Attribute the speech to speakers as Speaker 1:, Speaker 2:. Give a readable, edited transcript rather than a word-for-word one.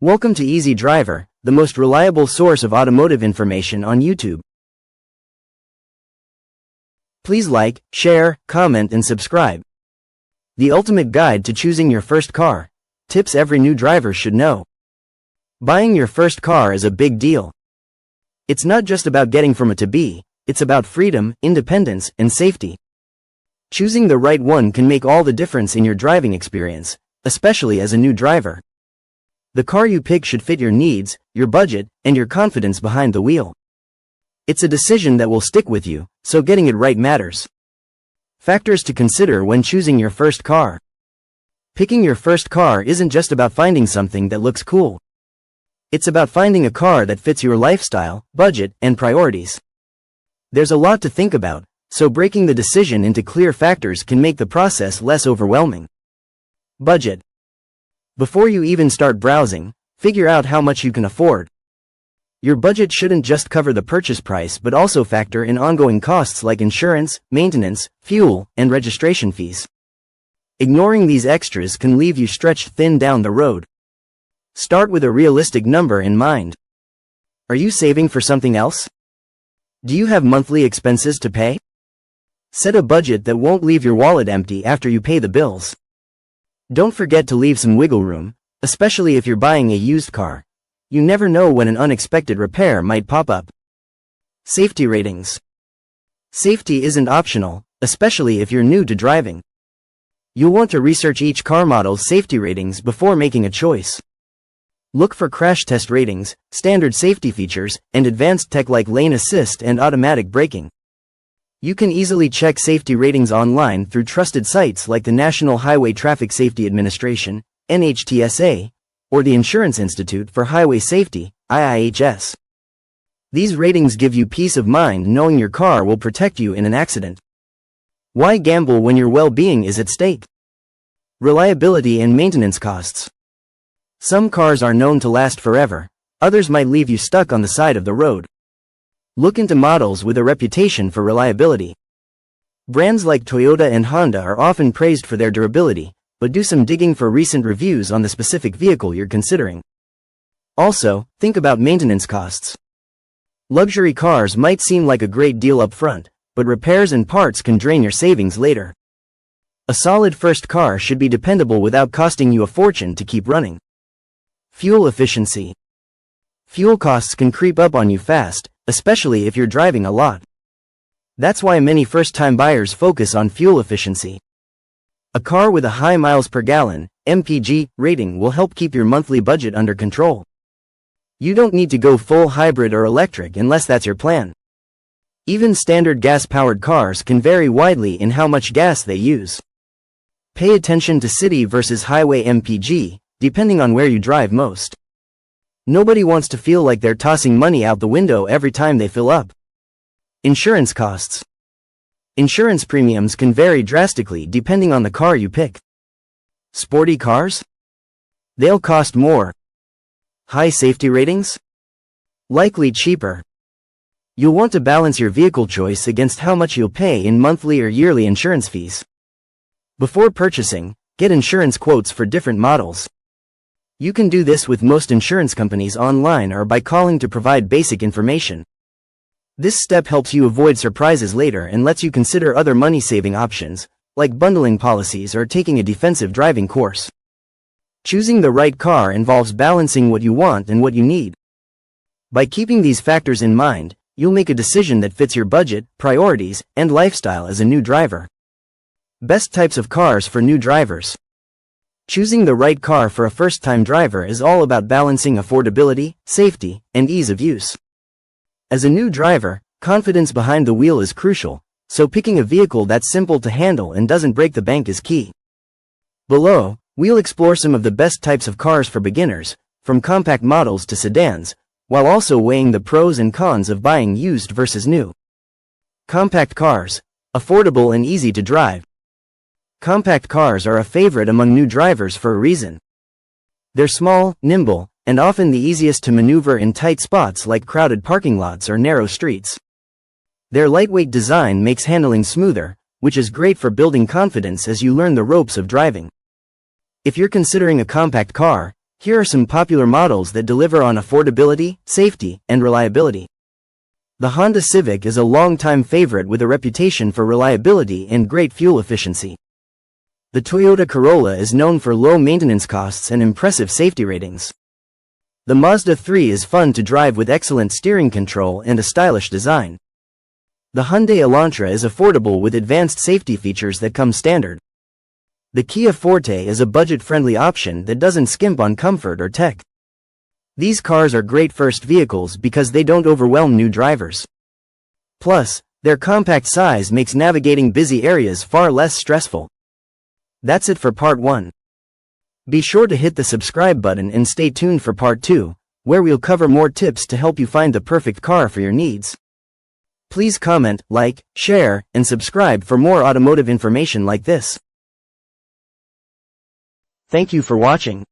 Speaker 1: Welcome to Easy Driver, the most reliable source of automotive information on YouTube. Please like, share, comment and subscribe. The ultimate guide to choosing your first car. Tips every new driver should know. Buying your first car is a big deal. It's not just about getting from A to B, it's about freedom, independence, and safety. Choosing the right one can make all the difference in your driving experience, especially as a new driver. The car you pick should fit your needs, your budget, and your confidence behind the wheel. It's a decision that will stick with you, so getting it right matters. Factors to consider when choosing your first car. Picking your first car isn't just about finding something that looks cool. It's about finding a car that fits your lifestyle, budget, and priorities. There's a lot to think about, so breaking the decision into clear factors can make the process less overwhelming. Budget. Before you even start browsing, figure out how much you can afford. Your budget shouldn't just cover the purchase price but also factor in ongoing costs like insurance, maintenance, fuel, and registration fees. Ignoring these extras can leave you stretched thin down the road. Start with a realistic number in mind. Are you saving for something else? Do you have monthly expenses to pay? Set a budget that won't leave your wallet empty after you pay the bills. Don't forget to leave some wiggle room, especially if you're buying a used car. You never know when an unexpected repair might pop up. Safety ratings. Safety isn't optional, especially if you're new to driving. You'll want to research each car model's safety ratings before making a choice. Look for crash test ratings, standard safety features, and advanced tech like lane assist and automatic braking. You can easily check safety ratings online through trusted sites like the National Highway Traffic Safety Administration, NHTSA, or the Insurance Institute for Highway Safety, IIHS. These ratings give you peace of mind knowing your car will protect you in an accident. Why gamble when your well-being is at stake? Reliability and maintenance costs. Some cars are known to last forever, others might leave you stuck on the side of the road. Look into models with a reputation for reliability. Brands like Toyota and Honda are often praised for their durability, but do some digging for recent reviews on the specific vehicle you're considering. Also, think about maintenance costs. Luxury cars might seem like a great deal up front, but repairs and parts can drain your savings later. A solid first car should be dependable without costing you a fortune to keep running. Fuel efficiency. Fuel costs can creep up on you fast, especially if you're driving a lot. That's why many first-time buyers focus on fuel efficiency. A car with a high miles per gallon, MPG, rating will help keep your monthly budget under control. You don't need to go full hybrid or electric unless that's your plan. Even standard gas-powered cars can vary widely in how much gas they use. Pay attention to city versus highway MPG, depending on where you drive most. Nobody wants to feel like they're tossing money out the window every time they fill up. Insurance costs. Insurance premiums can vary drastically depending on the car you pick. Sporty cars? They'll cost more. High safety ratings? Likely cheaper. You'll want to balance your vehicle choice against how much you'll pay in monthly or yearly insurance fees. Before purchasing, get insurance quotes for different models. You can do this with most insurance companies online or by calling to provide basic information. This step helps you avoid surprises later and lets you consider other money-saving options, like bundling policies or taking a defensive driving course. Choosing the right car involves balancing what you want and what you need. By keeping these factors in mind, you'll make a decision that fits your budget, priorities, and lifestyle as a new driver. Best types of cars for new drivers. Choosing the right car for a first-time driver is all about balancing affordability, safety, and ease of use. As a new driver, confidence behind the wheel is crucial, so picking a vehicle that's simple to handle and doesn't break the bank is key. Below, we'll explore some of the best types of cars for beginners, from compact models to sedans, while also weighing the pros and cons of buying used versus new. Compact cars, affordable and easy to drive. Compact cars are a favorite among new drivers for a reason. They're small, nimble, and often the easiest to maneuver in tight spots like crowded parking lots or narrow streets. Their lightweight design makes handling smoother, which is great for building confidence as you learn the ropes of driving. If you're considering a compact car, Here are some popular models that deliver on affordability, safety, and reliability. The Honda Civic is a long-time favorite with a reputation for reliability and great fuel efficiency. The Toyota Corolla is known for low maintenance costs and impressive safety ratings. The Mazda 3 is fun to drive with excellent steering control and a stylish design. The Hyundai Elantra is affordable with advanced safety features that come standard. The Kia Forte is a budget-friendly option that doesn't skimp on comfort or tech. These cars are great first vehicles because they don't overwhelm new drivers. Plus, their compact size makes navigating busy areas far less stressful. That's it for part 1. Be sure to hit the subscribe button and stay tuned for part 2, where we'll cover more tips to help you find the perfect car for your needs. Please comment, like, share, and subscribe for more automotive information like this. Thank you for watching.